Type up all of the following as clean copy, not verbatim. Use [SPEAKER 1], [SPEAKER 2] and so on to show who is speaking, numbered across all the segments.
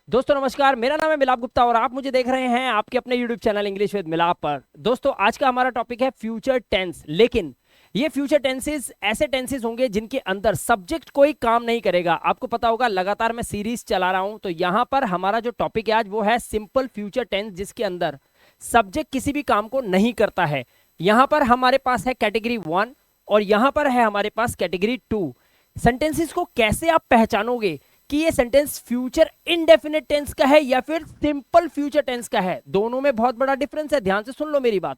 [SPEAKER 1] दोस्तों नमस्कार, मेरा नाम है मिलाप गुप्ता और आप मुझे देख रहे हैं आपके अपने YouTube चैनल इंग्लिश विद मिलाप पर। दोस्तों आज का हमारा टॉपिक है फ्यूचर टेंस। लेकिन ये फ्यूचर टेंसेस ऐसे टेंसेस होंगे जिनके अंदर सब्जेक्ट कोई काम नहीं करेगा। आपको पता होगा लगातार मैं सीरीज चला रहा हूं, तो यहां पर हमारा जो टॉपिक है आज वो है सिंपल फ्यूचर टेंस, जिसके अंदर सब्जेक्ट किसी भी काम को नहीं करता है। यहां पर हमारे पास है कैटेगरी 1 और यहां पर है हमारे पास कैटेगरी 2। सेंटेंसेस को कैसे आप पहचानोगे कि ये सेंटेंस फ्यूचर इंडेफिनिट टेंस का है या फिर सिंपल फ्यूचर टेंस का है? दोनों में बहुत बड़ा डिफरेंस है, ध्यान से सुन लो मेरी बात।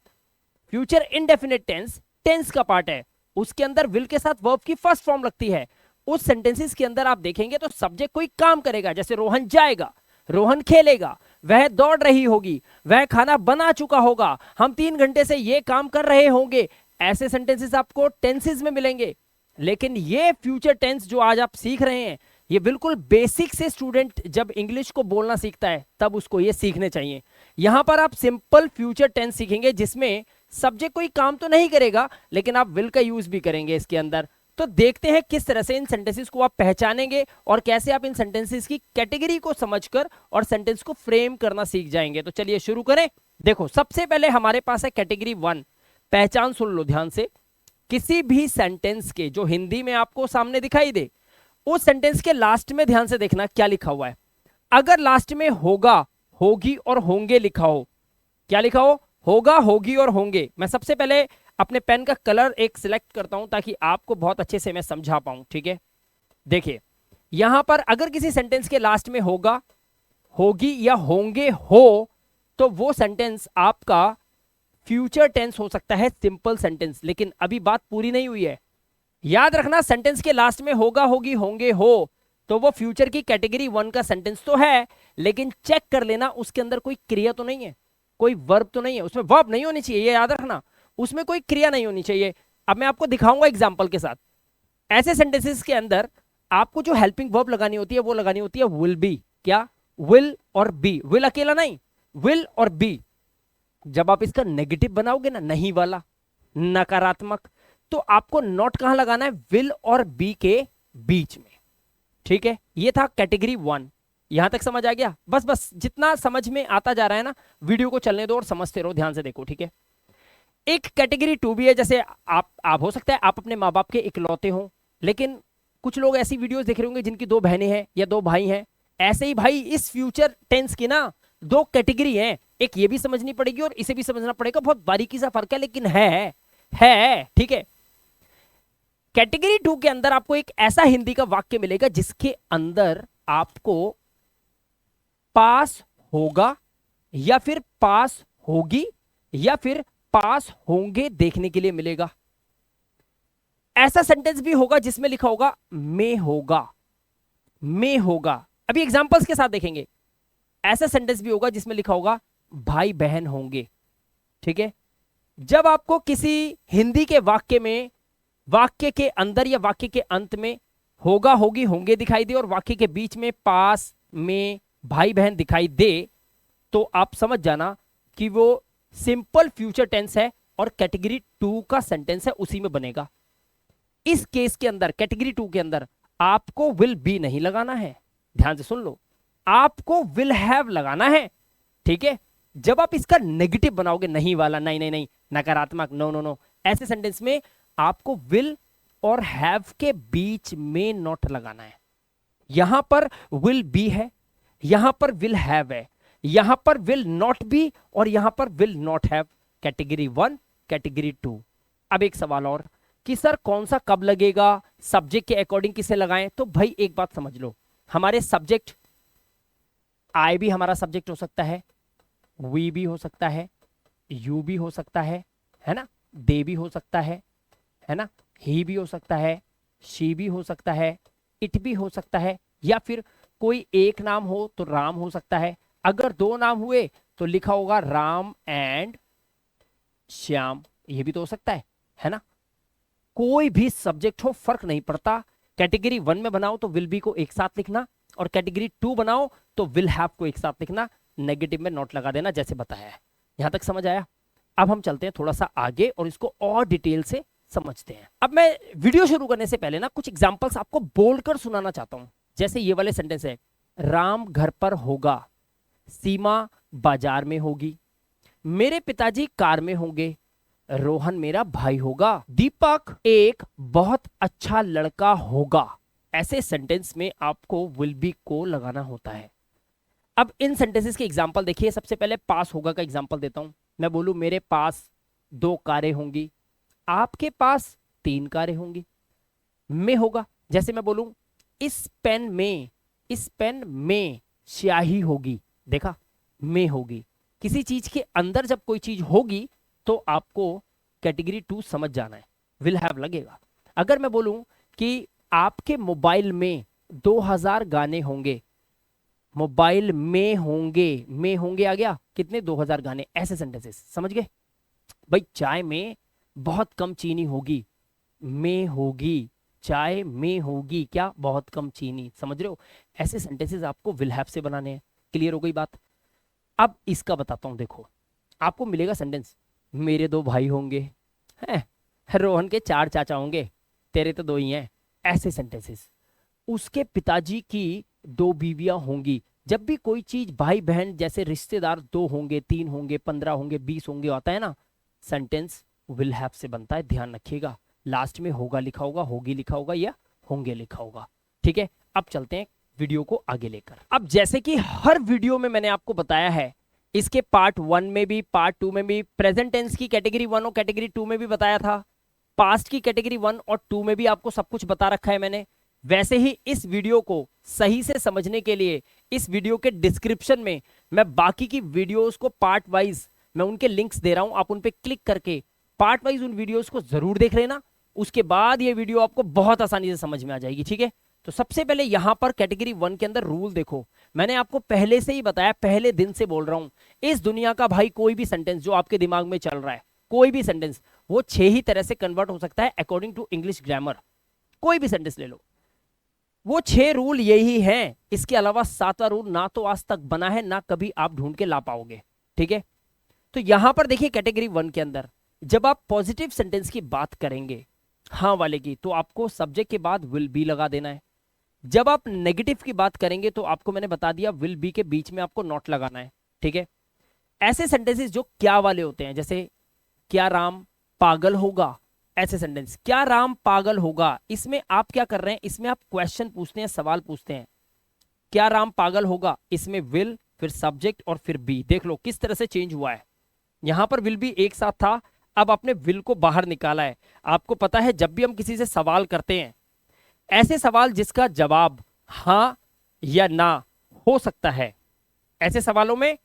[SPEAKER 1] फ्यूचर इंडेफिनिट टेंस टेंस का पार्ट है, उसके अंदर विल के साथ वर्ब की फर्स्ट फॉर्म लगती है। उस सेंटेंसेस के अंदर आप देखेंगे तो सब्जेक्ट कोई काम करेगा, जैसे रोहन जाएगा, रोहन खेलेगा, वह दौड़ रही होगी, वह खाना बना चुका होगा, हम 3 घंटे से ये काम कर रहे होंगे। ऐसे सेंटेंसेस आपको टेंसेस में मिलेंगे। लेकिन ये फ्यूचर टेंस जो आज आप सीख रहे हैं, ये बिल्कुल बेसिक से स्टूडेंट जब इंग्लिश को बोलना सीखता है तब उसको ये सीखने चाहिए। यहां पर आप सिंपल फ्यूचर टेंस सीखेंगे जिसमें सब्जेक्ट कोई काम तो नहीं करेगा लेकिन आप विल का यूज भी करेंगे इसके अंदर। तो देखते हैं किस तरह से इन सेंटेंसेस को आप पहचानेंगे और कैसे आप इन सेंटेंसेस की कैटेगरी को समझकर और सेंटेंस को फ्रेम करना सीख जाएंगे। तो चलिए शुरू करें। देखो सबसे पहले हमारे पास है कैटेगरी 1। पहचान सुन लो ध्यान से। किसी भी सेंटेंस के जो हिंदी में आपको सामने दिखाई दे, उस सेंटेंस के लास्ट में ध्यान से देखना क्या लिखा हुआ है। अगर लास्ट में होगा, होगी और होंगे लिखा हो, क्या लिखा हो? होगा, होगी और होंगे। मैं सबसे पहले अपने पेन का कलर एक सिलेक्ट करता हूं ताकि आपको बहुत अच्छे से मैं समझा पाऊं, ठीक है? देखिए यहां पर अगर किसी सेंटेंस के लास्ट में होगा, होगी या होंगे हो, तो वो सेंटेंस आपका फ्यूचर टेंस हो सकता है, सिंपल सेंटेंस। लेकिन अभी बात पूरी नहीं हुई है। याद रखना, सेंटेंस के लास्ट में होगा, होगी, होंगे, हो, तो वो फ्यूचर की कैटेगरी 1 का सेंटेंस तो है, लेकिन चेक कर लेना उसके अंदर कोई क्रिया तो नहीं है, कोई वर्ब तो नहीं है। उसमें वर्ब नहीं होनी चाहिए, ये याद रखना, उसमें कोई क्रिया नहीं होनी चाहिए। अब मैं आपको दिखाऊंगा एग्जाम्पल के साथ। ऐसे सेंटेंसेस के अंदर आपको जो हेल्पिंग वर्ब लगानी होती है वो लगानी होती है विल बी। क्या? विल और बी। विल अकेला नहीं, विल और बी। जब आप इसका नेगेटिव बनाओगे ना, नहीं वाला, नकारात्मक, तो आपको नॉट कहां लगाना है? विल और बी के बीच में। ठीक है, ये था कैटेगरी 1। यहां तक समझ आ गया? बस बस जितना समझ में आता जा रहा है ना, वीडियो को चलने दो और समझते रहो, ध्यान से देखो, ठीक है? एक कैटेगरी 2 भी है। जैसे आप हो सकता है आप अपने माँ बाप के इकलौते हो, लेकिन कुछ लोग ऐसी वीडियोस देख रहे होंगे जिनकी 2 बहनें हैं या 2 भाई हैं। ऐसे ही भाई इस फ्यूचर टेंस की ना 2 कैटेगरी हैं। एक ये भी समझनी पड़ेगी और इसे भी समझना पड़ेगा। बहुत बारीकी सा फर्क है लेकिन है, ठीक है? कैटेगरी 2 के अंदर आपको एक ऐसा हिंदी का वाक्य मिलेगा जिसके अंदर आपको पास होगा या फिर पास होगी या फिर पास होंगे देखने के लिए मिलेगा। ऐसा सेंटेंस भी होगा जिसमें लिखा होगा में होगा, में होगा। अभी एग्जांपल्स के साथ देखेंगे। ऐसा सेंटेंस भी होगा जिसमें लिखा होगा भाई बहन होंगे, ठीक है? जब आपको किसी हिंदी के वाक्य में, वाक्य के अंदर या वाक्य के अंत में होगा, होगी, होंगे दिखाई दे और वाक्य के बीच में पास में भाई बहन दिखाई दे, तो आप समझ जाना कि वो सिंपल फ्यूचर टेंस है और कैटेगरी 2 का सेंटेंस है, उसी में बनेगा। इस केस के अंदर कैटेगरी 2 के अंदर आपको विल बी नहीं लगाना है, ध्यान से सुन लो, आपको विल हैव लगाना है, ठीक है? जब आप इसका नेगेटिव बनाओगे, नहीं वाला, नहीं नहीं नहीं, नकारात्मक, नो नो नो, ऐसे सेंटेंस में आपको विल और हैव के बीच में नॉट लगाना है। यहां पर विल बी है, यहां पर विल हैव है, यहां पर विल नॉट बी और यहां पर will not have. Category 1, category 2। अब एक सवाल और कि सर कौन सा कब लगेगा, सब्जेक्ट के अकॉर्डिंग किसे लगाएं? तो भाई एक बात समझ लो, हमारे सब्जेक्ट, आई भी हमारा सब्जेक्ट हो सकता है, वी भी हो सकता है, यू भी हो सकता है ना? दे भी हो सकता है ना? ही भी हो सकता है, शी भी हो सकता है, इट भी हो सकता है, या फिर कोई एक नाम हो तो राम हो सकता है। अगर 2 नाम हुए तो लिखा होगा राम एंड श्याम, ये भी तो हो सकता है ना? कोई भी सब्जेक्ट हो, फर्क नहीं पड़ता। कैटेगरी 1 में बनाओ तो विल बी को एक साथ लिखना और कैटेगरी 2 बनाओ तो विल हैव को एक साथ लिखना, नेगेटिव में नोट लगा देना, जैसे बताया है। यहां तक समझ आया? अब हम चलते हैं थोड़ा सा आगे और इसको और डिटेल से समझते हैं। अब मैं वीडियो शुरू करने से पहले ना कुछ एग्जांपल्स आपको बोलकर सुनाना चाहता हूं। जैसे ये वाले सेंटेंस है, राम घर पर होगा, सीमा बाजार में होगी, मेरे पिताजी कार में होंगे, रोहन मेरा भाई होगा, दीपक एक बहुत अच्छा लड़का होगा। ऐसे सेंटेंस में आपको विल बी को लगाना होता है। अब इन सेंटेंसेस के एग्जांपल देखिए। सबसे पहले पास होगा का एग्जांपल देता हूं। मैं बोलूं मेरे पास 2 कारें होंगी, आपके पास 3 कारें होंगी। में होगा, जैसे मैं बोलूं इस पेन में स्याही होगी, देखा, में होगी। किसी चीज के अंदर जब कोई चीज होगी तो आपको कैटेगरी 2 समझ जाना है, विल हैव लगेगा। अगर मैं बोलूं कि आपके मोबाइल में 2000 गाने होंगे, मोबाइल में होंगे आ गया, कितने 2000 गाने, ऐसे सेंटेंसेस समझ गए भाई। चाय में बहुत कम चीनी होगी, में होगी, चाय में होगी क्या, बहुत कम चीनी, समझ रहे हो। ऐसे सेंटेंसेस आपको विल हैव से बनाने हैं। क्लियर हो गई बात। अब इसका बताता हूं, देखो आपको मिलेगा सेंटेंस, मेरे 2 भाई होंगे, हैं, रोहन के 4 चाचा होंगे, तेरे तो 2 ही हैं, ऐसे सेंटेंसेस। उसके पिताजी की 2 बीवियां होंगी। जब भी कोई चीज भाई बहन जैसे रिश्तेदार 2 होंगे, 3 होंगे, 15 होंगे, 20 होंगे आता है ना, सेंटेंस विल हैव से बनता है, ध्यान रखिएगा। लास्ट में होगा लिखा होगा, होगी लिखा होगा या होंगे लिखा होगा। ठीक है, अब चलते हैं वीडियो को आगे लेकर। अब जैसे कि हर वीडियो में मैंने आपको बताया है, इसके पार्ट 1 में भी, पार्ट 2 में भी, प्रेजेंट टेंस की कैटेगरी 1 और कैटेगरी 2 में भी बताया था, पास्ट की कैटेगरी 1 और 2 में भी आपको सब कुछ बता रखा है मैंने। वैसे ही इस वीडियो को सही से समझने के लिए इस वीडियो के डिस्क्रिप्शन में मैं बाकी की वीडियोस को पार्ट वाइज मैं उनके लिंक्स दे रहा हूं, आप उन पे क्लिक करके पार्ट वाइज उन वीडियोस को जरूर देख लेना। उसके बाद ये वीडियो आपको बहुत आसानी से समझ में आ जाएगी। ठीक है, तो सबसे पहले यहां पर कैटेगरी 1 के अंदर रूल देखो। मैंने आपको पहले से ही बताया, पहले दिन से बोल रहा हूं, इस दुनिया का भाई कोई भी सेंटेंस जो आपके दिमाग में चल रहा है, कोई भी सेंटेंस, वो 6 ही तरह से कन्वर्ट हो सकता है अकॉर्डिंग टू इंग्लिश ग्रामर। कोई भी सेंटेंस ले लो, वो 6 रूल यही हैं। इसके अलावा 7वां रूल ना तो आज तक बना है, ना कभी आप ढूंढ के ला पाओगे। ठीक है, तो यहां पर देखिए कैटेगरी 1 के अंदर जब आप पॉजिटिव सेंटेंस की बात करेंगे, हाँ वाले की, तो आपको सब्जेक्ट के बाद विल बी लगा देना है। जब आप नेगेटिव की बात करेंगे तो आपको मैंने बता दिया विल बी के बीच में आपको नॉट लगाना है। ठीक है, ऐसे सेंटेंसेस जो क्या वाले होते हैं, जैसे क्या राम पागल होगा, ऐसे सेंटेंस, क्या राम पागल होगा, इसमें आप क्या कर रहे हैं, इसमें आप क्वेश्चन पूछते हैं, सवाल पूछते हैं। क्या राम पागल होगा, इसमें विल, फिर सब्जेक्ट और फिर बी। देख लो किस तरह से चेंज हुआ है। यहां पर विल बी एक साथ था, अब आपने विल को बाहर निकाला है। आपको पता है जब भी हम किसी से सवाल करते हैं, ऐसे सवाल जिसका जवाब हां या ना हो सकता है, ऐसे सवालों में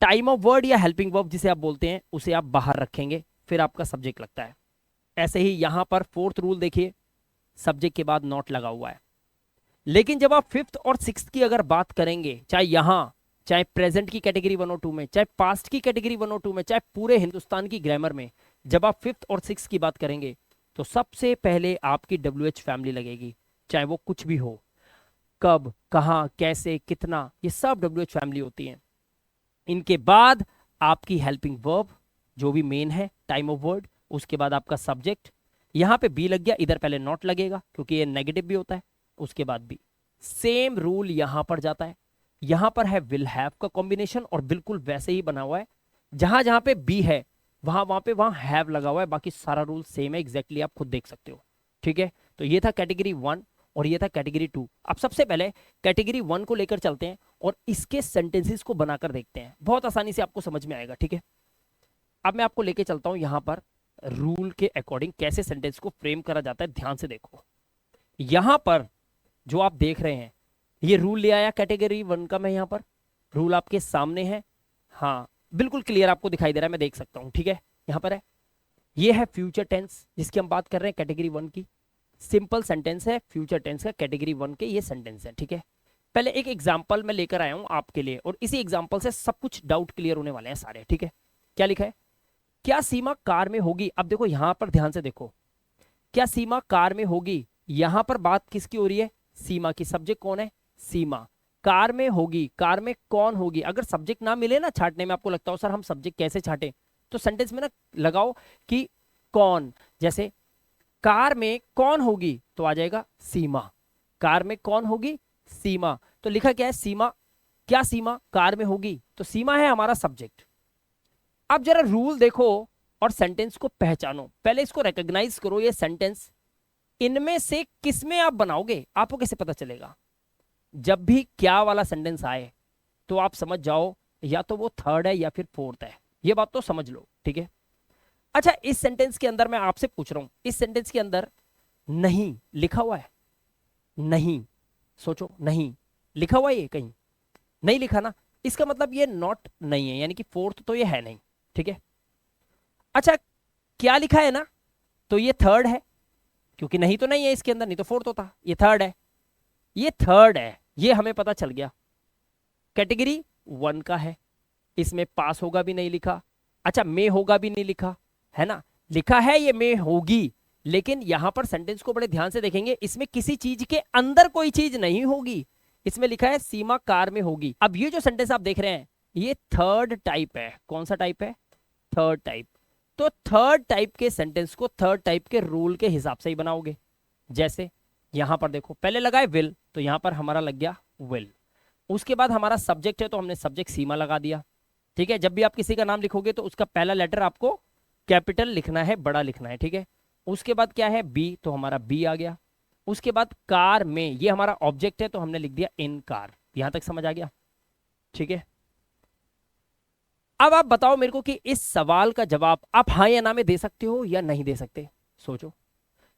[SPEAKER 1] टाइम ऑफ वर्ड या हेल्पिंग वर्ब जिसे आप बोलते हैं उसे आप बाहर रखेंगे, फिर आपका सब्जेक्ट लगता है। ऐसे ही यहां पर 4th रूल देखिए, सब्जेक्ट के बाद नॉट लगा हुआ है। लेकिन जब आप 5th और 6th की अगर बात करेंगे, चाहे यहां, चाहे प्रेजेंट की कैटेगरी 1 और 2 में, चाहे पास्ट की कैटेगरी 1 और 2 में, चाहे पूरे हिंदुस्तान की ग्रामर में, जब आप 5th और 6th की बात करेंगे तो सबसे पहले आपकी WH फैमिली लगेगी, चाहे वो कुछ भी हो। कब, कहां, कैसे, कितना, ये सब WH फैमिली होती है। इनके बाद आपकी हेल्पिंग वर्ब जो भी मेन है, टाइम ऑफ वर्ड, उसके बाद आपका सब्जेक्ट। यहां पे बी लग गया, इधर पहले नॉट लगेगा क्योंकि ये नेगेटिव भी होता है, उसके बाद बी। सेम रूल यहां पर जाता है। यहां पर है विल हैव का कॉम्बिनेशन और बिल्कुल वैसे ही बना हुआ है। जहां जहां पे बी है वहां हैव लगा हुआ है, बाकी सारा रूल सेम है, एग्जैक्टली आप खुद देख सकते हो। ठीक है, तो ये था कैटेगरी 1 और ये था कैटेगरी 2। अब सबसे पहले कैटेगरी 1 को लेकर चलते हैं और इसके सेंटेंसेस को बनाकर देखते हैं, बहुत आसानी से आपको समझ में आएगा। ठीक है, अब मैं आपको लेके चलता हूं यहां पर रूल के अकॉर्डिंग कैसे सेंटेंस को फ्रेम करा जाता है। ध्यान से देखो, यहां पर जो आप देख रहे हैं ये रूल ले आया कैटेगरी 1 का, मैं यहां पर रूल आपके सामने है, हाँ बिल्कुल क्लियर आपको दिखाई दे रहा है, मैं देख सकता हूं। ठीक है, यहां पर है, ये है फ्यूचर टेंस जिसकी हम बात कर रहे हैं कैटेगरी 1 की। सिंपल सेंटेंस है फ्यूचर टेंस का, कैटेगरी 1 के ये सेंटेंस है। ठीक है, पहले एक एग्जांपल मैं लेकर आया हूं आपके लिए और इसी एग्जांपल से सब कुछ डाउट क्लियर होने वाले हैं सारे। ठीक है, क्या लिखा है, क्या सीमा कार में होगी। अब देखो यहां पर ध्यान से देखो, क्या सीमा कार में होगी, यहां पर बात किसकी हो रही है, सीमा की। सब्जेक्ट कौन है, सीमा। कार में होगी, कार में कौन होगी। अगर सब्जेक्ट ना मिले ना छाटने में, आपको लगता हो सर हम सब्जेक्ट कैसे छाटे, तो सेंटेंस में ना लगाओ कि कौन। जैसे कार में कौन होगी तो आ जाएगा सीमा, कार में कौन होगी, सीमा। तो लिखा क्या है, सीमा, क्या सीमा कार में होगी, तो सीमा है हमारा सब्जेक्ट। अब जरा रूल देखो और सेंटेंस को पहचानो, पहले इसको रिकॉग्नाइज करो, ये सेंटेंस इनमें से किसमें आप बनाओगे, आपको कैसे पता चलेगा। जब भी क्या वाला सेंटेंस आए तो आप समझ जाओ या तो वो थर्ड है या फिर फोर्थ है, ये बात तो समझ लो, ठीक है। अच्छा, इस सेंटेंस के अंदर मैं आपसे पूछ रहा हूं, इस सेंटेंस के अंदर नहीं लिखा हुआ है, नहीं, सोचो, नहीं लिखा हुआ है, ये कहीं नहीं लिखा ना, इसका मतलब ये नॉट नहीं है, यानी कि फोर्थ तो ये है नहीं, ठीक है। अच्छा, क्या लिखा है ना, तो ये थर्ड है, क्योंकि नहीं तो नहीं है इसके अंदर, नहीं तो फोर्थ होता, ये थर्ड है, ये थर्ड है, ये हमें पता चल गया। कैटेगरी 1 का है, इसमें पास होगा भी नहीं लिखा, अच्छा मे होगा भी नहीं लिखा, है ना, लिखा है ये मे होगी, लेकिन यहां पर सेंटेंस को बड़े ध्यान से देखेंगे, इसमें किसी चीज के अंदर कोई चीज नहीं होगी, इसमें लिखा है सीमा कार में होगी। अब ये जो सेंटेंस आप देख रहे हैं ये थर्ड टाइप है, कौन सा टाइप है, थर्ड टाइप। तो थर्ड टाइप के सेंटेंस को थर्ड टाइप के रूल के हिसाब से ही बनाओगे। जैसे यहां पर देखो, पहले लगाए विल, तो यहां पर हमारा लग गया विल, उसके बाद हमारा सब्जेक्ट है तो हमने सब्जेक्ट सीमा लगा दिया, ठीक है। जब भी आप किसी का नाम लिखोगे तो उसका पहला लेटर आपको कैपिटल लिखना है, बड़ा लिखना है, ठीक है। उसके बाद क्या है, बी, तो हमारा बी आ गया। उसके बाद कार में, ये हमारा ऑब्जेक्ट है तो हमने लिख दिया इन कार, यहां तक समझ आ गया, ठीक है। अब आप बताओ मेरे को कि इस सवाल का जवाब आप हाँ या ना में दे सकते हो या नहीं दे सकते, सोचो।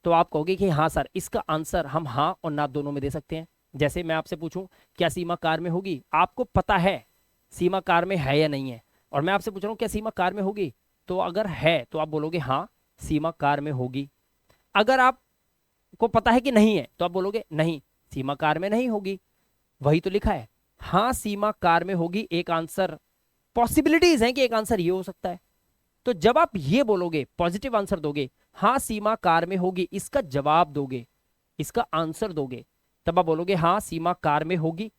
[SPEAKER 1] तो आप कहोगे कि हाँ सर, इसका आंसर हम हाँ और ना दोनों में दे सकते हैं। जैसे मैं आपसे पूछूं क्या सीमा कार में होगी, आपको पता है सीमा कार में है या नहीं है, और मैं आपसे पूछ रहा हूं क्या सीमा कार में होगी, तो अगर है तो आप बोलोगे हाँ सीमा कार में होगी। अगर आपको पता है कि नहीं है तो आप बोलोगे नहीं सीमा कार में नहीं होगी, वही तो लिखा है, हाँ सीमा कार में होगी। एक आंसर, पॉसिबिलिटीज है कि एक आंसर ये हो सकता है, तो जब आप ये बोलोगे पॉजिटिव आंसर दोगे, हाँ सीमा कार में होगी, इसका जवाब दोगे, इसका आंसर दोगे, तब आप बोलोगे हाँ सीमा कार में होगी।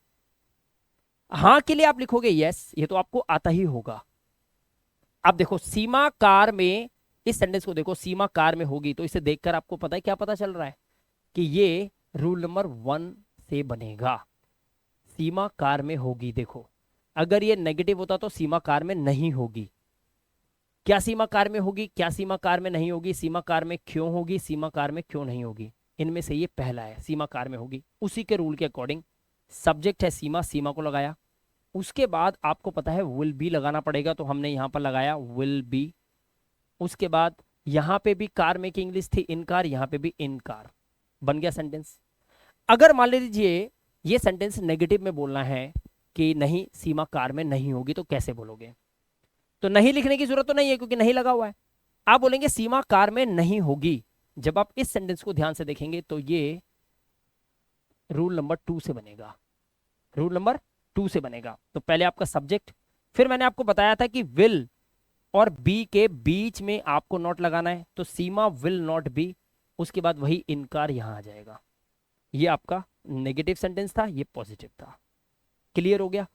[SPEAKER 1] हाँ के लिए आप लिखोगे यस, ये तो आपको आता ही होगा। अब देखो सीमा कार में, इस सेंटेंस को देखो, सीमा कार में होगी, तो इसे देखकर आपको पता है क्या पता चल रहा है कि ये रूल नंबर 1 से बनेगा, सीमा कार में होगी। देखो अगर ये नेगेटिव होता तो सीमा कार में नहीं होगी, क्या सीमा कार में होगी, क्या सीमा कार में नहीं होगी, सीमा कार में क्यों होगी, सीमा कार में क्यों नहीं होगी, इनमें से ये पहला है, सीमा कार में होगी। उसी के रूल के अकॉर्डिंग सब्जेक्ट है सीमा, सीमा को लगाया, उसके बाद आपको पता है विल बी लगाना पड़ेगा, तो हमने यहां पर लगाया विल बी। उसके बाद यहां पे भी कार में की इंग्लिश थी इन कार, यहां पे भी इन कार, बन गया सेंटेंस। अगर मान लीजिए ये सेंटेंस नेगेटिव में बोलना है कि नहीं सीमा कार में नहीं होगी, तो कैसे बोलोगे, तो नहीं लिखने की जरूरत तो नहीं है क्योंकि नहीं लगा हुआ है, आप बोलेंगे सीमा कार में नहीं होगी। जब आप इस सेंटेंस को ध्यान से देखेंगे तो ये रूल नंबर 2 से बनेगा, रूल नंबर 2 से बनेगा। तो पहले आपका सब्जेक्ट, फिर मैंने आपको बताया था कि विल और बी के बीच में आपको नॉट लगाना है, तो सीमा विल नॉट बी, उसके बाद वही इनकार यहां आ जाएगा। ये आपका नेगेटिव सेंटेंस था, ये पॉजिटिव था, क्लियर हो गया।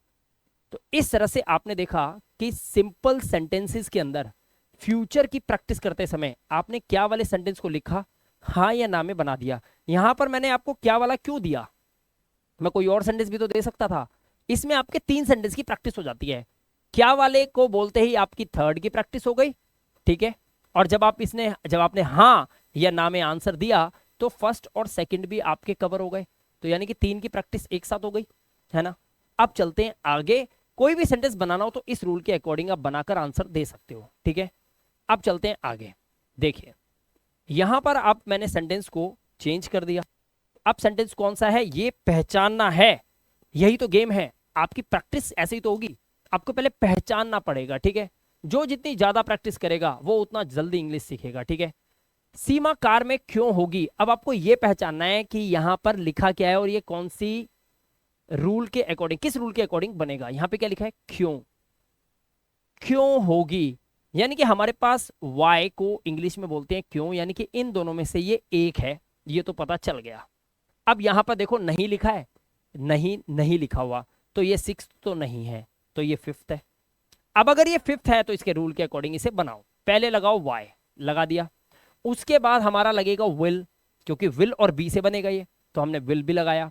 [SPEAKER 1] तो इस तरह से आपने देखा कि सिंपल सेंटेंसेस के अंदर फ्यूचर की प्रैक्टिस करते समय आपने क्या वाले सेंटेंस को लिखा, हाँ या ना में बना दिया। यहां पर मैंने आपको क्या वाला क्यों दिया, मैं कोई और सेंटेंस भी तो दे सकता था, इसमें आपके 3 सेंटेंस की प्रैक्टिस हो जाती है। क्या वाले को बोलते ही आपकी थर्ड की प्रैक्टिस हो गई, ठीक है। और जब आपने हाँ या ना में आंसर दिया तो फर्स्ट और सेकंड भी आपके कवर हो गए, तो यानी कि 3 की प्रैक्टिस एक साथ हो गई, है ना। अब चलते हैं आगे, कोई भी सेंटेंस बनाना हो तो इस रूल के अकॉर्डिंग आप बनाकर आंसर दे सकते हो, ठीक है। अब चलते हैं आगे, देखिए यहां पर आप मैंने सेंटेंस को चेंज कर दिया। अब सेंटेंस कौन सा है ये पहचानना है, यही तो गेम है, आपकी प्रैक्टिस ऐसे ही तो होगी, आपको पहले पहचानना पड़ेगा, ठीक है। जो जितनी ज्यादा प्रैक्टिस करेगा वो उतना जल्दी इंग्लिश सीखेगा, ठीक है। सीमा कार में क्यों होगी, अब आपको यह पहचानना है कि यहां पर लिखा क्या है और ये कौन सी रूल के अकॉर्डिंग, किस रूल के अकॉर्डिंग बनेगा। यहां पे क्या लिखा है, क्यों, क्यों होगी, यानी कि हमारे पास वाई को इंग्लिश में बोलते हैं क्यों, यानी कि इन दोनों में से ये एक है, ये तो पता चल गया। अब यहां पर देखो नहीं लिखा है, नहीं नहीं लिखा हुआ, तो ये 6 तो नहीं है, तो ये 5th है। अब अगर ये 5th है तो इसके रूल के अकॉर्डिंग इसे बनाओ, पहले लगाओ वाई, लगा दिया। उसके बाद हमारा लगेगा विल, क्योंकि विल और बी से बनेगा ये, तो हमने विल भी लगाया।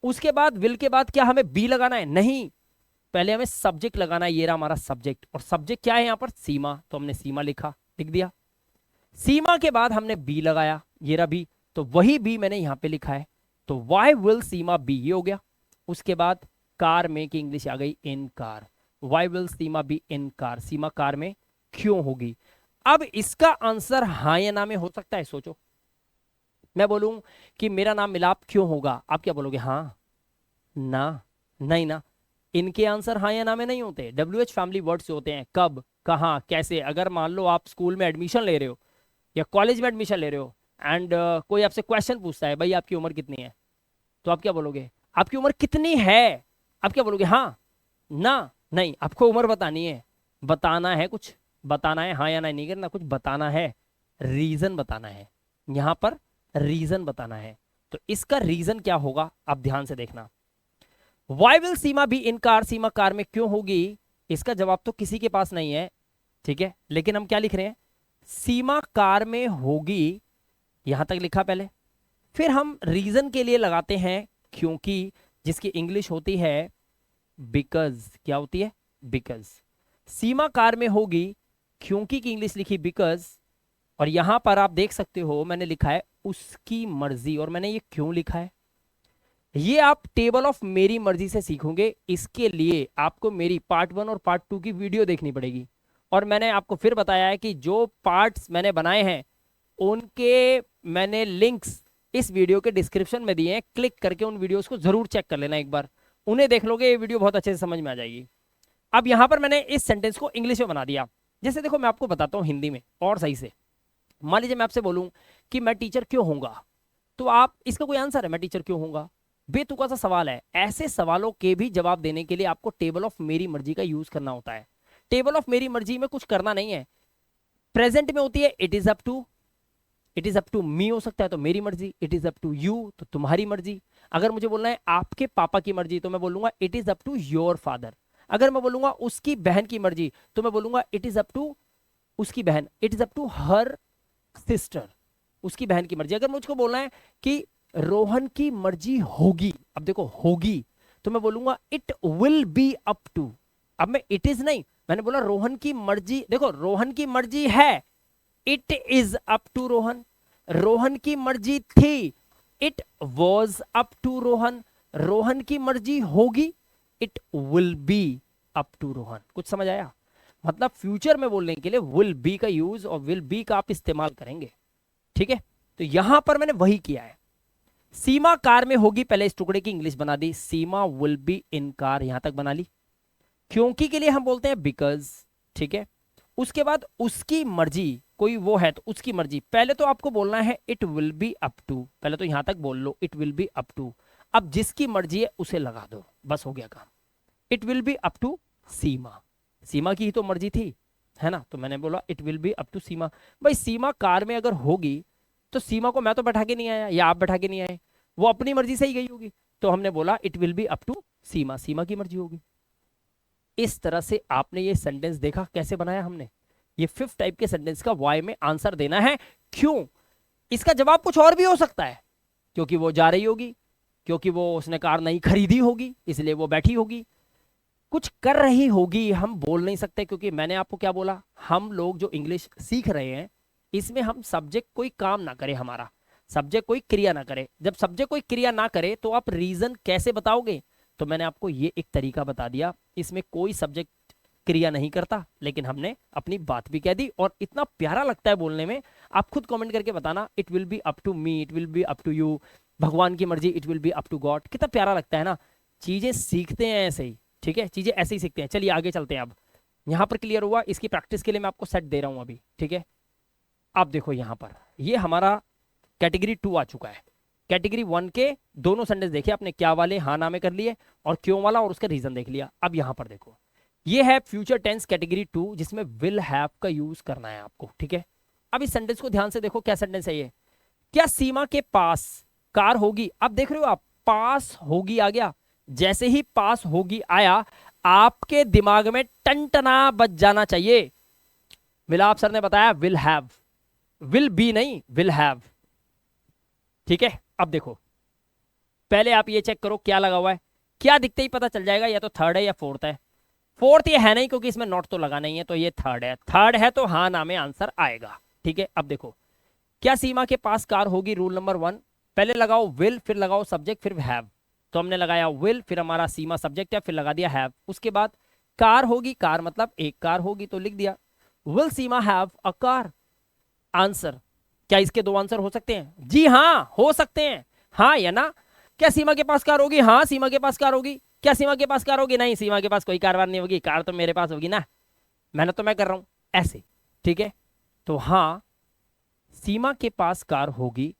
[SPEAKER 1] उसके बाद विल के बाद क्या हमें बी लगाना है? नहीं, पहले हमें सब्जेक्ट लगाना है। ये रहा हमारा सब्जेक्ट, और सब्जेक्ट क्या है यहाँ पर? सीमा। तो हमने सीमा लिख दिया। सीमा के बाद हमने बी लगाया, ये रहा बी, तो वही बी मैंने यहां पे लिखा है। तो वाई विल सीमा बी, ये हो गया। उसके बाद कार में की इंग्लिश आ गई in car. Why will Seema be in car, Seema car में क्यों होगी? अब इसका आंसर हाँ या ना में हो सकता है। सोचो, मैं बोलूं कि मेरा नाम मिलाप क्यों होगा, आप क्या बोलोगे? हाँ, ना, नहीं ना। इनके आंसर हाँ या ना में नहीं होते, WH फैमिली वर्ड से होते हैं। कब, कहाँ, कैसे? अगर मान लो आप स्कूल में एडमिशन ले रहे हो या कॉलेज में एडमिशन ले रहे हो, एंड कोई आपसे क्वेश्चन पूछता है, भाई आपकी उम्र कितनी है, तो आप क्या बोलोगे? आपकी उम्र कितनी है? आप क्या बोलोगे? हाँ, ना, नहीं। आपको उम्र बतानी है, बताना है, कुछ बताना है, हाँ या ना नहीं करना, कुछ बताना है, रीजन बताना है। यहां पर रीजन बताना है। तो इसका रीजन क्या होगा, आप ध्यान से देखना। Why will Seema be in car, Seema car में क्यों होगी? इसका जवाब तो किसी के पास नहीं है, ठीक है, लेकिन हम क्या लिख रहे हैं? सीमा कार में होगी, यहां तक लिखा पहले। फिर हम रीजन के लिए लगाते हैं क्योंकि, जिसकी इंग्लिश होती है बिकॉज। क्या होती है? बिकॉज। सीमा कार में होगी, क्योंकि की इंग्लिश लिखी बिकॉज। और यहां पर आप देख सकते हो मैंने लिखा है उसकी मर्जी। और मैंने ये क्यों लिखा है, ये आप टेबल ऑफ मेरी मर्जी से सीखोगे। इसके लिए आपको मेरी पार्ट 1 और पार्ट 2 की वीडियो देखनी पड़ेगी। और मैंने आपको फिर बताया है कि जो पार्ट्स मैंने बनाए हैं उनके मैंने लिंक्स इस वीडियो के डिस्क्रिप्शन में दिए हैं। क्लिक करके उन वीडियोस को जरूर चेक कर लेना एक बार, उन्हें देख लोगे, ये वीडियो बहुत अच्छे से समझ में आ जाएगी। अब यहां पर मैंने इस सेंटेंस को इंग्लिश में बना दिया। जैसे देखो, मैं आपको बताता हूं हिंदी में और सही से। मान लीजिए मैं आपसे बोलूं कि मैं टीचर क्यों होऊंगा, तो आप, इसका कोई आंसर है? मैं टीचर क्यों होऊंगा, बेतुका सा सवाल है। ऐसे सवालों के भी जवाब देने के लिए आपको टेबल ऑफ मेरी मर्जी का यूज करना होता है। टेबल ऑफ मेरी मर्जी में कुछ करना नहीं है। प्रेजेंट में होती है it is up to, it is up to me हो सकता है तो मेरी मर्जी, it is up to you तो तुम्हारी मर्जी। अगर मुझे बोलना है आपके पापा की मर्जी तो मैं बोलूंगा it is up to your father. अगर मैं बोलूंगा उसकी बहन की मर्जी तो मैं बोलूंगा इट इज अप टू उसकी बहन, it is up to her sister, उसकी बहन की मर्जी। अगर मुझको बोलना है कि रोहन की मर्जी होगी, अब देखो होगी, तो मैं बोलूंगा it will be up to. अब मैं इट इज नहीं, मैंने बोला रोहन की मर्जी। देखो, रोहन की मर्जी है, it is up to Rohan. Rohan की मर्जी थी, it was up to Rohan. Rohan की मर्जी होगी, it will be up to Rohan. कुछ समझ आया? मतलब फ्यूचर में बोलने के लिए विल बी का यूज और विल बी का आप इस्तेमाल करेंगे, ठीक है। तो यहां पर मैंने वही किया है। सीमा कार में होगी, पहले इस टुकड़े की इंग्लिश बना दी, सीमा विल बी इन कार, यहां तक बना ली। क्योंकि के लिए हम बोलते हैं बिकॉज, ठीक है। उसके बाद उसकी मर्जी, कोई वो है तो उसकी मर्जी। पहले तो आपको बोलना है it will be up to, पहले तो यहां तक बोल लो it will be up to. अब जिसकी मर्जी है उसे लगा दो, बस हो गया काम। It will be up to Seema, Seema की ही तो मर्जी थी, है ना। तो मैंने बोला it will be up to Seema. भाई सीमा कार में अगर होगी तो सीमा को मैं तो बैठा के नहीं आया या आप बैठा के नहीं आए, वो अपनी मर्जी से ही गई होगी। तो हमने बोला it will be up to Seema, Seema की मर्जी होगी। इस तरह से आपने ये सेंटेंस देखा कैसे बनाया हमने। ये 5th टाइप के सेंटेंस का वाई में आंसर देना है। क्यों? इसका जवाब कुछ और भी हो सकता है, क्योंकि वो जा रही होगी, क्योंकि वो उसने कार नहीं खरीदी होगी इसलिए वो बैठी होगी, कुछ कर रही होगी, हम बोल नहीं सकते। क्योंकि मैंने आपको क्या बोला, हम लोग जो इंग्लिश सीख रहे हैं इसमें हम सब्जेक्ट कोई काम ना करे, हमारा सब्जेक्ट कोई क्रिया ना करे। जब सब्जेक्ट कोई क्रिया ना करे तो आप रीजन कैसे बताओगे? तो मैंने आपको ये एक तरीका बता दिया, इसमें कोई सब्जेक्ट क्रिया नहीं करता, लेकिन हमने अपनी बात भी कह दी और इतना प्यारा लगता है बोलने में। आप खुद कमेंट करके बताना, it will be up to me, it will be up to you, भगवान की मर्जी, it will be up to God. कितना प्यारा लगता है ना। चीजें सीखते हैं ऐसे ही, ठीक है, चीजें ऐसे ही सीखते हैं। चलिए आगे चलते हैं। अब यहां पर क्लियर हुआ, इसकी प्रैक्टिस के लिए मैं आपको सेट दे रहा हूं अभी, ठीक है। अब देखो यहां पर ये हमारा कैटेगरी 2 आ चुका है। कैटेगरी 1 के दोनों सेंटेंस देखे आपने, क्या वाले, हाँ ना में कर लिए, और क्यों वाला और उसका रीजन देख लिया। अब यहां पर देखो, ये है फ्यूचर टेंस कैटेगरी 2 जिसमें विल हैव का यूज करना है आपको, ठीक है। अब इस सेंटेंस को ध्यान से देखो, क्या सेंटेंस है ये। क्या सीमा के पास कार होगी? अब देख रहे हो आप, पास होगी आ गया। जैसे ही पास होगी आया, आपके दिमाग में टनटना बज जाना चाहिए, मिलाप सर ने बताया विल हैव, विल बी नहीं, विल हैव, ठीक है। अब देखो पहले आप ये चेक करो क्या लगा हुआ है, क्या दिखते ही पता चल जाएगा या तो थर्ड है या फोर्थ है। फोर्थ ये है नहीं क्योंकि इसमें नॉट तो लगा नहीं है, तो ये थर्ड है। थर्ड है तो हाँ ना में आंसर आएगा। ठीक है, अब देखो क्या सीमा के पास कार होगी, रूल नंबर 1, पहले लगाओ विल, फिर लगाओ सब्जेक्ट, फिर हैव। तो हमने लगाया विल, फिर हमारा सीमा सब्जेक्ट है, फिर लगा दिया हैव। उसके बाद कार होगी, कार मतलब एक कार होगी, तो लिख दिया will Seema have a car. Answer, क्या इसके दो आंसर हो सकते हैं? जी हाँ हो सकते हैं, हाँ या ना। क्या सीमा के पास कार होगी? हाँ सीमा के पास कार होगी। क्या सीमा के पास कार होगी? नहीं, सीमा के पास कोई कार वार नहीं होगी, कार तो मेरे पास होगी ना, मेहनत तो मैं कर रहा हूं ऐसे। ठीक है, तो हाँ सीमा के पास कार होगी,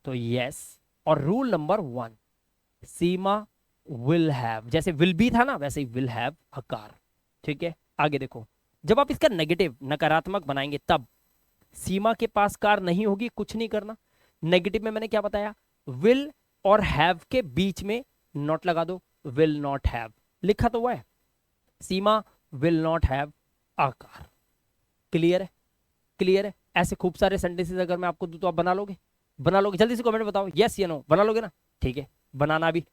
[SPEAKER 1] तो यस। और rule number 1, Seema will have, जैसे विल बी था ना वैसे he will have a car. ठीक है, आगे देखो, जब आप इसका नेगेटिव नकारात्मक बनाएंगे तब सीमा के पास कार नहीं होगी, कुछ नहीं करना। नेगेटिव में मैंने क्या बताया, विल और हैव के बीच में नॉट लगा दो, विल नॉट हैव, लिखा तो हुआ है Seema will not have a car. Clear है? क्लियर है? ऐसे खूब सारे सेंटेंसेस अगर मैं आपको दूं तो आप बना लोगे? बना लोगे? जल्दी से कमेंट में बताओ यस या नो, बना लोगे ना? ठीक है, बनाना अभी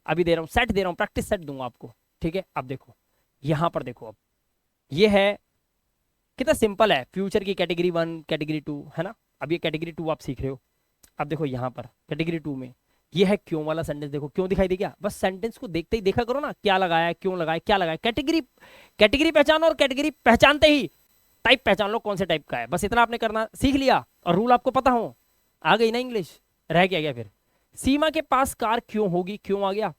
[SPEAKER 1] अभी दे रहा हूं, सेट दे रहा हूं, प्रैक्टिस सेट दूंगा आपको। ठीक है, अब देखो यहां पर देखो, अब ये है कितना सिंपल है, फ्यूचर की कैटेगरी 1 कैटेगरी 2 है ना। अब ये कैटेगरी 2 आप सीख रहे हो। अब देखो यहां पर कैटेगरी 2 में ये है क्यों वाला सेंटेंस, देखो क्यों दिखाई दे गया, बस सेंटेंस को देखते ही देखा करो ना, क्या लगाया, क्यों लगाया, क्या लगाया। कैटेगरी, कैटेगरी पहचानो, और कैटेगरी पहचानते ही टाइप पहचान लो कौन से टाइप का है, बस इतना आपने करना सीख लिया और रूल आपको पता हो, आ गई ना इंग्लिश, रह क्या गया फिर। सीमा के पास कार क्यों होगी, क्यों आ गया,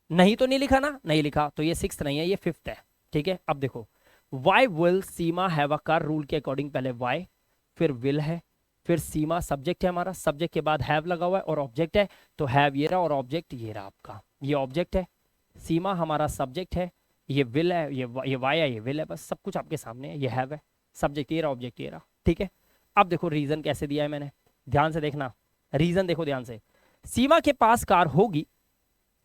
[SPEAKER 1] नहीं तो नहीं लिखा ना, नहीं लिखा तो ये 6th नहीं है, ये 5th है। ठीक है, अब देखो why will Seema have a car, rule के अकॉर्डिंग पहले वाई फिर विल है, फिर सीमा सब्जेक्ट है हमारा, सब्जेक्ट के बाद हैव लगा हुआ है और ऑब्जेक्ट है, तो हैव ये रहा और ऑब्जेक्ट ये रहा आपका, ये ऑब्जेक्ट है, सीमा हमारा सब्जेक्ट है, ये विल है, ये वाई है, ये विल है, बस सब कुछ आपके सामने है, ये हैव है, सब्जेक्ट ये रहा, ऑब्जेक्ट ये रहा। ठीक है, अब देखो रीजन कैसे दिया है मैंने, ध्यान से देखना, रीजन देखो ध्यान से। सीमा के पास कार होगी,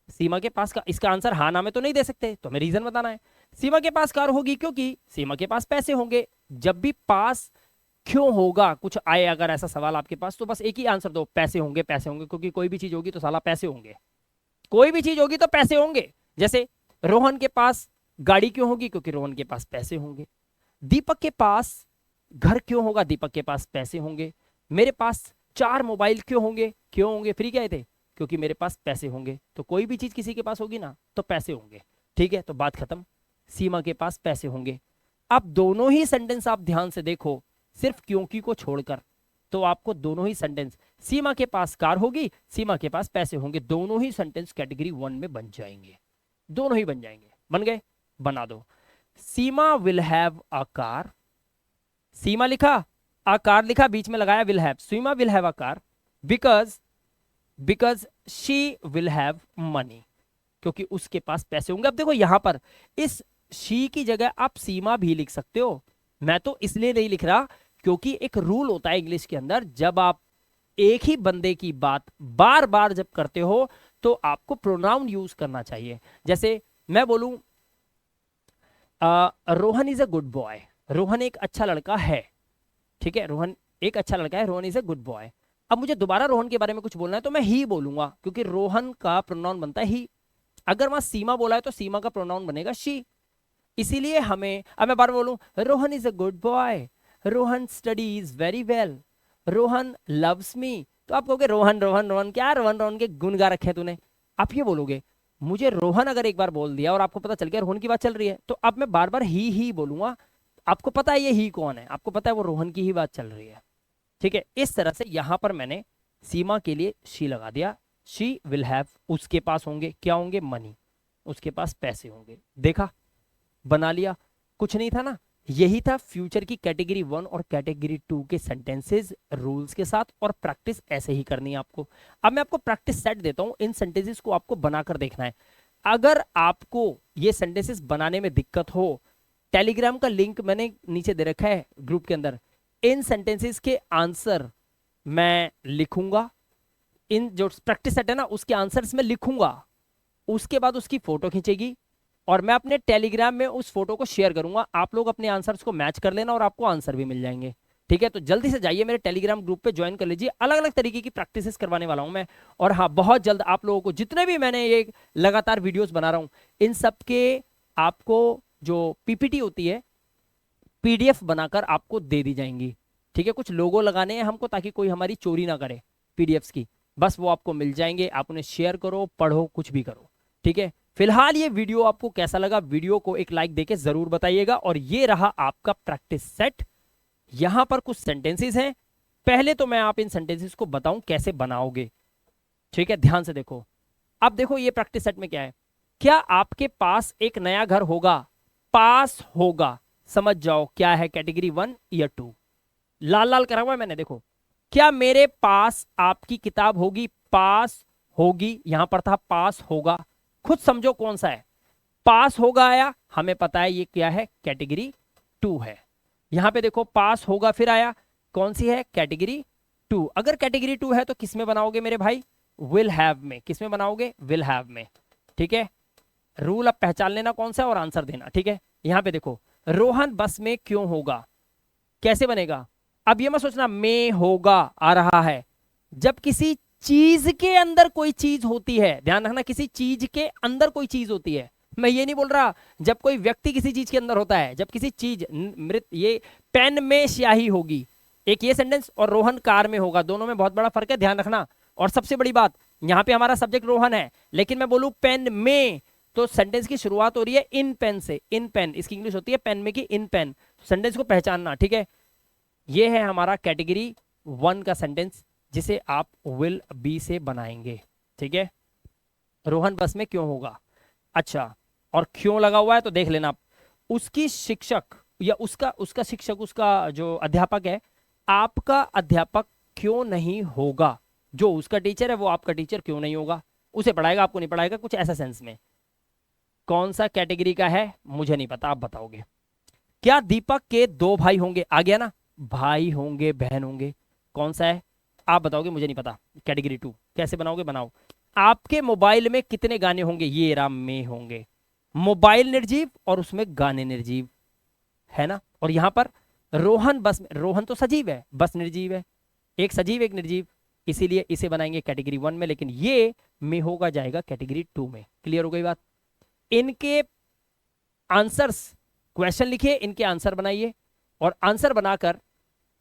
[SPEAKER 1] सीमा के पास का, इसका आंसर हाँ ना में तो नहीं दे सकते, तो हमें रीजन बताना है। सीमा के पास कार होगी क्योंकि सीमा के पास पैसे होंगे। जब भी पास क्यों होगा कुछ आए अगर ऐसा सवाल आपके पास, तो बस एक ही आंसर दो, पैसे होंगे, पैसे होंगे, क्योंकि कोई भी चीज होगी तो साला पैसे होंगे, कोई भी चीज होगी तो पैसे होंगे। जैसे रोहन के पास गाड़ी क्यों होगी, क्योंकि रोहन के पास पैसे होंगे। दीपक के पास घर क्यों होगा, दीपक के पास पैसे होंगे। मेरे पास 4 मोबाइल क्यों होंगे, क्यों होंगे, फ्री क्या थे, क्योंकि मेरे पास पैसे होंगे। तो कोई भी चीज किसी के पास होगी ना तो पैसे होंगे। ठीक है, तो बात खत्म, सीमा के पास पैसे होंगे। अब दोनों ही सेंटेंस आप ध्यान से देखो, सिर्फ क्योंकि को छोड़कर, तो आपको दोनों ही सेंटेंस, सीमा के पास कार होगी, सीमा के पास पैसे होंगे, दोनों ही सेंटेंस कैटेगरी 1 में बन जाएंगे, दोनों ही बन जाएंगे। बन गए? बना दो। सीमा विल हैव अ कार, सीमा लिखा, अ कार लिखा, बीच में लगाया will have, Seema will have a car because she will have money, क्योंकि उसके पास पैसे होंगे। अब देखो यहां पर इस शी की जगह आप सीमा भी लिख सकते हो, मैं तो इसलिए नहीं लिख रहा क्योंकि एक रूल होता है इंग्लिश के अंदर, जब आप एक ही बंदे की बात बार बार जब करते हो तो आपको प्रोनाउन यूज करना चाहिए। जैसे मैं बोलूं Rohan is a good boy, Rohan एक अच्छा लड़का है। ठीक है, रोहन एक अच्छा लड़का है, Rohan is a good boy. अब मुझे दोबारा रोहन के बारे में कुछ बोलना है तो मैं ही बोलूंगा, क्योंकि रोहन का प्रोनाउन बनता है ही। अगर वहां सीमा बोला है तो सीमा का प्रोनाउन बनेगा शी। इसीलिए हमें, अब मैं बार बोलूं Rohan is a good boy, Rohan studies very well, Rohan loves me, तो आप कहोगे रोहन रोहन रोहन क्या, रोहन रोहन के गुण गा रखे तूने, आप ये बोलोगे। मुझे रोहन अगर एक बार बोल दिया और आपको पता चल गया रोहन की बात चल रही है, तो अब मैं बार बार ही बोलूंगा, आपको पता है ये ही कौन है, आपको पता है वो रोहन की ही बात चल रही है। ठीक है, इस तरह से यहां पर मैंने सीमा के लिए शी लगा दिया, शी विल हैव, उसके पास होंगे, क्या होंगे, मनी, उसके पास पैसे होंगे। देखा, बना लिया, कुछ नहीं था ना। यही था फ्यूचर की कैटेगरी 1 और कैटेगरी 2 के सेंटेंसेस रूल्स के साथ, और प्रैक्टिस ऐसे ही करनी है आपको। अब मैं आपको प्रैक्टिस सेट देता हूं, इन सेंटेंसेस को आपको बनाकर देखना है। अगर आपको ये सेंटेंसेस बनाने में दिक्कत हो, टेलीग्राम का लिंक मैंने नीचे दे रखा है ग्रुप के अंदर, इन सेंटेंसेस के आंसर मैं लिखूंगा, इन जो प्रैक्टिस सेट है ना उसके आंसर्स में लिखूंगा, उसके बाद उसकी फोटो खींचेगी और मैं अपने टेलीग्राम में उस फोटो को शेयर करूंगा, आप लोग अपने आंसर्स को मैच कर लेना और आपको आंसर भी मिल जाएंगे। ठीक है, तो जल्दी से जाइए मेरे टेलीग्राम ग्रुप पे ज्वाइन कर लीजिए, अलग अलग तरीके की प्रैक्टिसेस करवाने वाला हूं मैं। और हाँ, बहुत जल्द आप लोगों को जितने भी मैंने ये लगातार वीडियोस बना रहा हूं, इन सब के आपको जो पीपीटी होती है, पीडीएफ बनाकर आपको दे दी जाएंगी। ठीक है, कुछ लोगो लगाने हैं हमको ताकि कोई हमारी चोरी ना करे पीडीएफ्स की, बस वो आपको मिल जाएंगे, आप उन्हें शेयर करो, पढ़ो, कुछ भी करो। ठीक है, फिलहाल ये वीडियो आपको कैसा लगा, वीडियो को एक लाइक देके जरूर बताइएगा। और ये रहा आपका प्रैक्टिस सेट। यहां पर कुछ सेंटेंसेस हैं, पहले तो मैं आप इन सेंटेंसेस को बताऊं कैसे बनाओगे। ठीक है, ध्यान से देखो। अब देखो ये प्रैक्टिस सेट में क्या है, क्या आपके पास एक नया घर होगा, पास होगा, समझ जाओ क्या है, कैटेगरी 1 या 2। लाल लाल करा हुआ है मैंने, देखो। क्या मेरे पास आपकी किताब होगी, पास होगी, यहां पर था पास होगा, खुद समझो कौन सा है। पास होगा आया, हमें पता है ये क्या है, कैटेगरी 2 है। यहां पे देखो पास होगा फिर आया, कौन सी है, कैटेगरी 2। अगर कैटेगरी 2 है तो किस में बनाओगे मेरे भाई, विल हैव में। किस में बनाओगे, विल हैव में। ठीक है, रूल अब पहचान लेना कौन सा है और आंसर देना। ठीक है, यहां पे देखो, रोहन बस में क्यों होगा, कैसे बनेगा। अब ये मत सोचना में होगा आ रहा है, जब किसी चीज के अंदर कोई चीज होती है, ध्यान रखना, किसी चीज के अंदर कोई चीज होती है। मैं ये नहीं बोल रहा जब कोई व्यक्ति किसी चीज के अंदर होता है, जब किसी चीज मृत, ये पेन में स्याही होगी, एक ये सेंटेंस, और रोहन कार में होगा, दोनों में बहुत बड़ा फर्क है, ध्यान रखना। और सबसे बड़ी बात, यहां पे हमारा सब्जेक्ट रोहन है, लेकिन मैं बोलूं पेन में, तो सेंटेंस की शुरुआत हो रही है इन पेन से। इन पेन, इसकी इंग्लिश होती है पेन में की इन पेन, सेंटेंस को पहचानना। ठीक है, ये है हमारा कैटेगरी 1 का सेंटेंस, जिसे आप विल बी से बनाएंगे। ठीक है, रोहन बस में क्यों होगा। अच्छा, और क्यों लगा हुआ है तो देख लेना, उसकी शिक्षक या उसका शिक्षक, उसका जो अध्यापक है, आपका अध्यापक क्यों नहीं होगा, जो उसका टीचर है वो आपका टीचर क्यों नहीं होगा, उसे पढ़ाएगा आपको नहीं पढ़ाएगा, कुछ ऐसा सेंस में। कौन सा कैटेगरी का है मुझे नहीं पता, आप बताओगे। क्या दीपक के 2 भाई होंगे, आ गया ना, भाई होंगे, बहन होंगे, कौन सा है आप बताओगे, मुझे नहीं पता, कैटेगरी 2। कैसे बनाओगे, बनाओ। आपके मोबाइल में कितने गाने होंगे, ये राम में होंगे, मोबाइल निर्जीव और उसमें गाने निर्जीव है ना। और यहां पर रोहन बस में, रोहन तो सजीव है, बस निर्जीव है, एक सजीव एक निर्जीव, इसीलिए इसे बनाएंगे कैटेगरी 1 में, लेकिन ये में होगा जाएगा कैटेगरी 2 में। क्लियर हो गई बात। इनके आंसर्स, क्वेश्चन लिखिए, इनके आंसर बनाइए, और आंसर बनाकर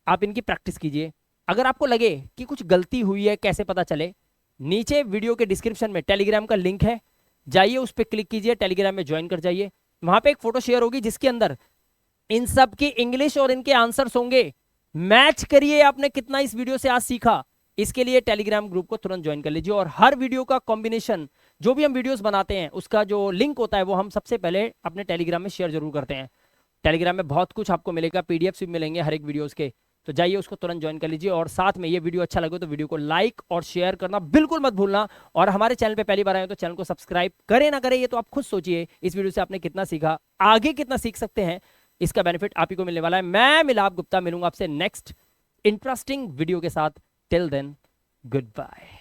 [SPEAKER 1] आप इनकी प्रैक्टिस कीजिए। अगर आपको लगे कि कुछ गलती हुई है, कैसे पता चले, नीचे वीडियो के डिस्क्रिप्शन में टेलीग्राम का लिंक है, जाइए उस पर क्लिक कीजिए, टेलीग्राम में ज्वाइन कर जाइए। वहां पे एक फोटो शेयर होगी जिसके अंदर इन सब की इंग्लिश और इनके आंसर्स होंगे। मैच करिए आपने कितना इस वीडियो से आज सीखा, इसके लिए टेलीग्राम ग्रुप को तुरंत ज्वाइन कर लीजिए। और हर वीडियो का कॉम्बिनेशन, जो भी हम वीडियोस बनाते हैं उसका जो लिंक होता है वो हम सबसे पहले अपने टेलीग्राम में शेयर जरूर करते हैं। टेलीग्राम में बहुत कुछ आपको मिलेगा, पीडीएफ भी मिलेंगे हर एक वीडियोस के, तो जाइए उसको तुरंत ज्वाइन कर लीजिए। और साथ में ये वीडियो अच्छा लगे तो वीडियो को लाइक और शेयर करना बिल्कुल मत भूलना। और हमारे चैनल पे पहली बार आए हो तो चैनल को सब्सक्राइब करें ना करें, ये तो आप खुद सोचिए, इस वीडियो से आपने कितना सीखा, आगे कितना सीख सकते हैं, इसका बेनिफिट आप ही को मिलने वाला है। मैं मिलाप गुप्ता मिलूंगा आपसे नेक्स्ट इंटरेस्टिंग वीडियो के साथ। Till then, good bye.